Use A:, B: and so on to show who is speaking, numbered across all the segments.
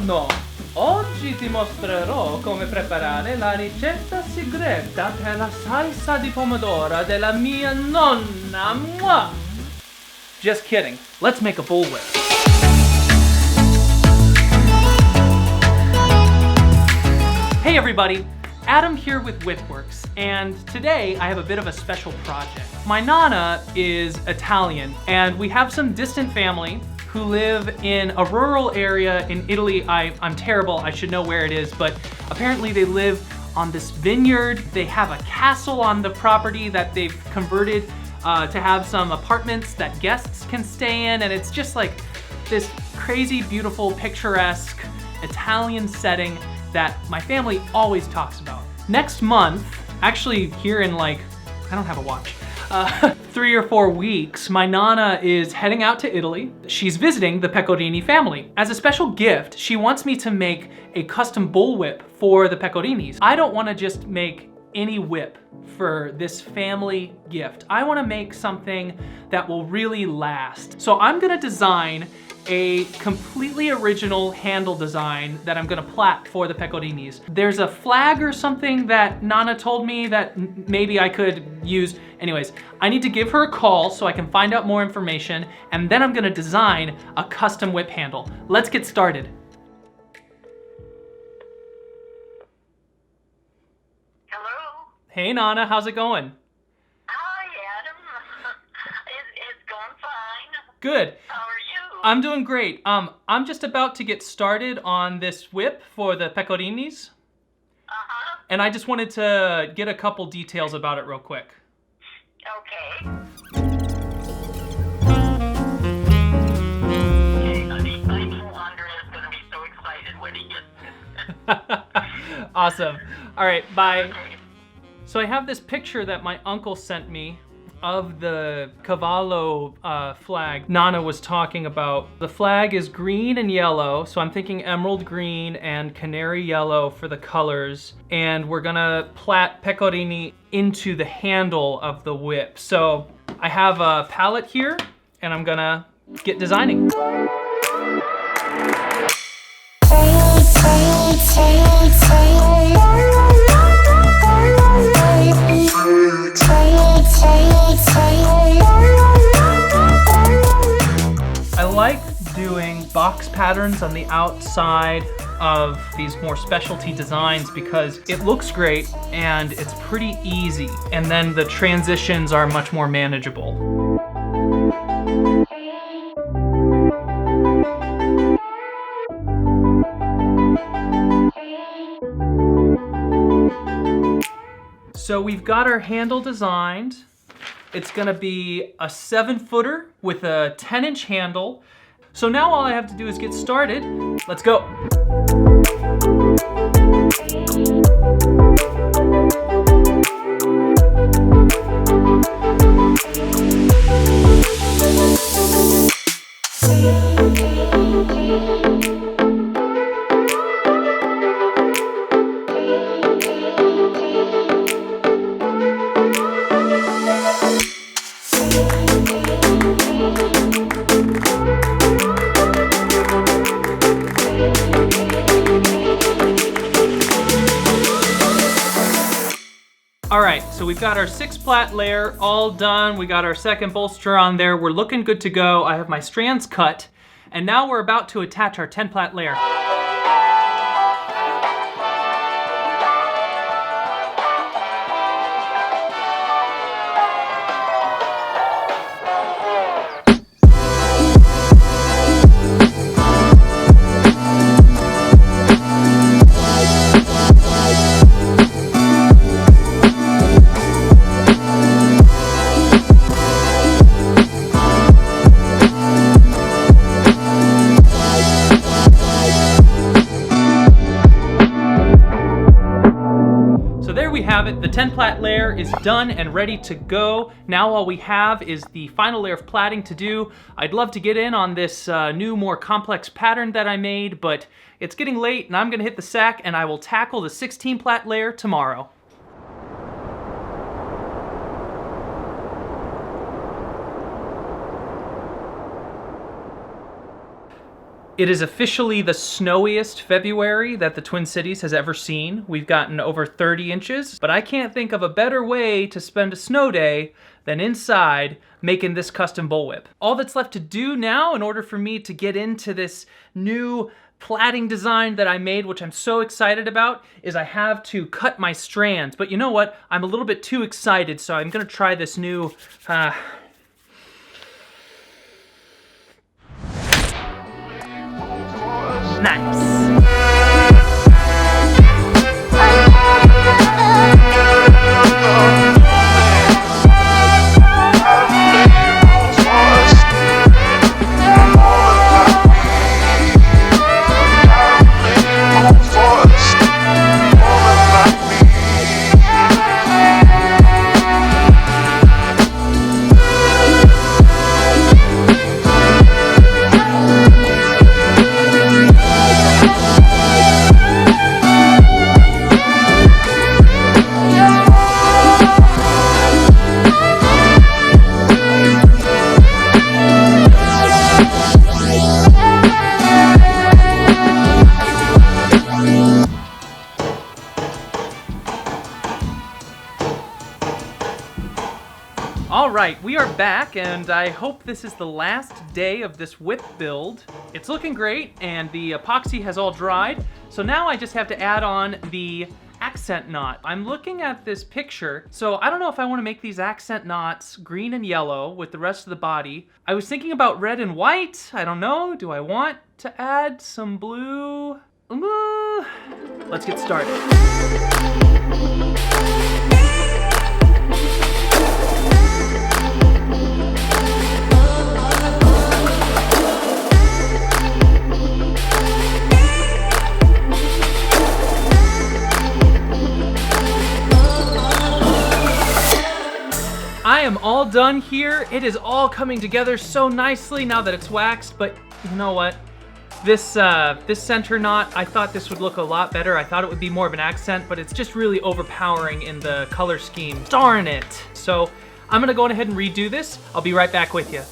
A: Buongiorno! Oggi ti mostrerò come preparare la ricetta segreta per la salsa di pomodoro della mia nonna. Mwah! Just kidding. Let's make a bullwhip. Hey everybody, Adam here with WhipWorks, and today I have a bit of a special project. My nonna is Italian, and we have some distant family who live in a rural area in Italy. I'm terrible, I should know where it is, but apparently they live on this vineyard. They have a castle on the property that they've converted to have some apartments that guests can stay in, and it's just like this crazy, beautiful, picturesque Italian setting that my family always talks about. Next month, actually here in I don't have a watch, 3 or 4 weeks, my nonna is heading out to Italy. She's visiting the Pecorini family. As a special gift, she wants me to make a custom bullwhip for the Pecorinis. I don't want to just make any whip for this family gift. I want to make something that will really last. So I'm gonna design a completely original handle design that I'm gonna plait for the Pecorinis. There's a flag or something that Nana told me that maybe I could use. Anyways, I need to give her a call so I can find out more information, and then I'm gonna design a custom whip handle. Let's get started.
B: Hello?
A: Hey Nana, how's it going?
B: Hi, Adam. It's going fine.
A: Good.
B: How are you?
A: I'm doing great. I'm just about to get started on this whip for the Pecorinis, and I just wanted to get a couple details about it real quick.
B: Okay. I know Andre is going to be so excited when he gets this.
A: Awesome. All right, bye.
B: Okay.
A: So I have this picture that my uncle sent me of the Cavallo flag Nana was talking about. The flag is green and yellow, so I'm thinking emerald green and canary yellow for the colors, and we're gonna plait Pecorini into the handle of the whip. So I have a palette here, and I'm gonna get designing. I like doing box patterns on the outside of these more specialty designs because it looks great and it's pretty easy, and then the transitions are much more manageable. So we've got our handle designed. It's gonna be a 7-footer with a 10-inch handle. So now all I have to do is get started. Let's go. All right, so we've got our 6-plait layer all done. We got our second bolster on there. We're looking good to go. I have my strands cut, and now we're about to attach our 10-plait layer. Have it. The 10-plait layer is done and ready to go. Now all we have is the final layer of plaiting to do. I'd love to get in on this new, more complex pattern that I made, but it's getting late and I'm gonna hit the sack, and I will tackle the 16-plait layer tomorrow. It is officially the snowiest February that the Twin Cities has ever seen. We've gotten over 30 inches, but I can't think of a better way to spend a snow day than inside making this custom bullwhip. All that's left to do now in order for me to get into this new plaiting design that I made, which I'm so excited about, is I have to cut my strands. But you know what? I'm a little bit too excited, so I'm gonna try this new, nice. All right, we are back, and I hope this is the last day of this whip build. It's looking great, and the epoxy has all dried, so now I just have to add on the accent knot. I'm looking at this picture, so I don't know if I want to make these accent knots green and yellow with the rest of the body. I was thinking about red and white. I don't know. Do I want to add some blue? Let's get started. I am all done here. It is all coming together so nicely now that it's waxed, but you know what? This center knot, I thought this would look a lot better. I thought it would be more of an accent, but it's just really overpowering in the color scheme. Darn it. So I'm gonna go ahead and redo this. I'll be right back with you.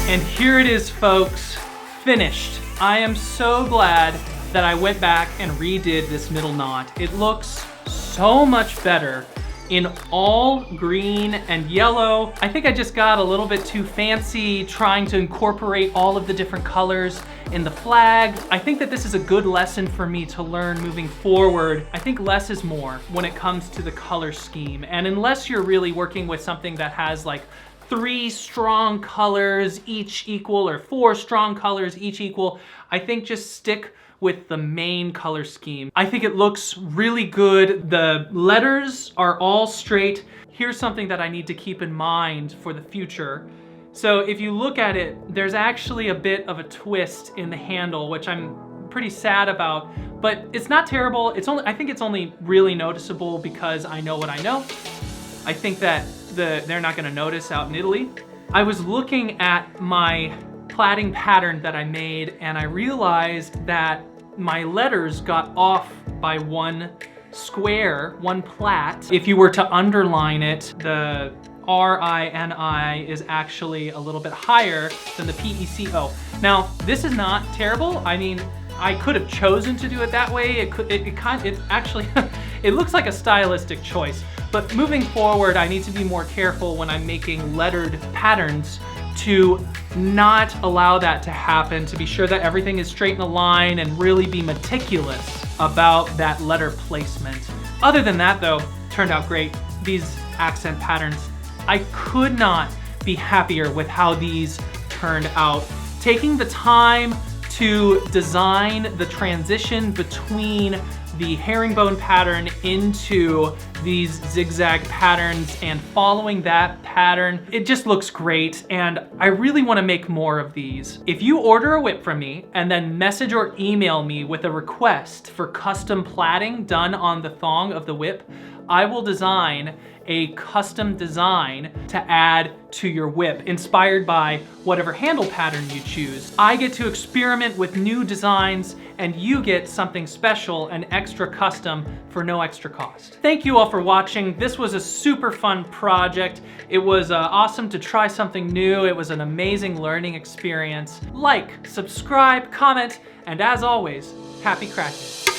A: And here it is, folks, finished. I am so glad that I went back and redid this middle knot. It looks so much better in all green and yellow. I think I just got a little bit too fancy trying to incorporate all of the different colors in the flag. I think that this is a good lesson for me to learn moving forward. I think less is more when it comes to the color scheme. And unless you're really working with something that has like 3 strong colors each equal or 4 strong colors each equal, I think just stick with the main color scheme. I think it looks really good. The letters are all straight. Here's something that I need to keep in mind for the future. So if you look at it, there's actually a bit of a twist in the handle, which I'm pretty sad about, but it's not terrible. I think it's only really noticeable because I know what I know. I think that they're not gonna notice out in Italy. I was looking at my plaiting pattern that I made, and I realized that my letters got off by 1 square, 1 plait. If you were to underline it, the R-I-N-I is actually a little bit higher than the P-E-C-O. Now, this is not terrible. I mean, I could have chosen to do it that way. It actually, it looks like a stylistic choice. But moving forward, I need to be more careful when I'm making lettered patterns to not allow that to happen, to be sure that everything is straight in a line and really be meticulous about that letter placement. Other than that though, turned out great. These accent patterns, I could not be happier with how these turned out. Taking the time to design the transition between the herringbone pattern into these zigzag patterns and following that pattern, it just looks great, and I really want to make more of these. If you order a whip from me and then message or email me with a request for custom plaiting done on the thong of the whip, I will design a custom design to add to your whip, inspired by whatever handle pattern you choose. I get to experiment with new designs and you get something special and extra custom for no extra cost. Thank you all for watching. This was a super fun project. It was awesome to try something new. It was an amazing learning experience. Like, subscribe, comment, and as always, happy crafting.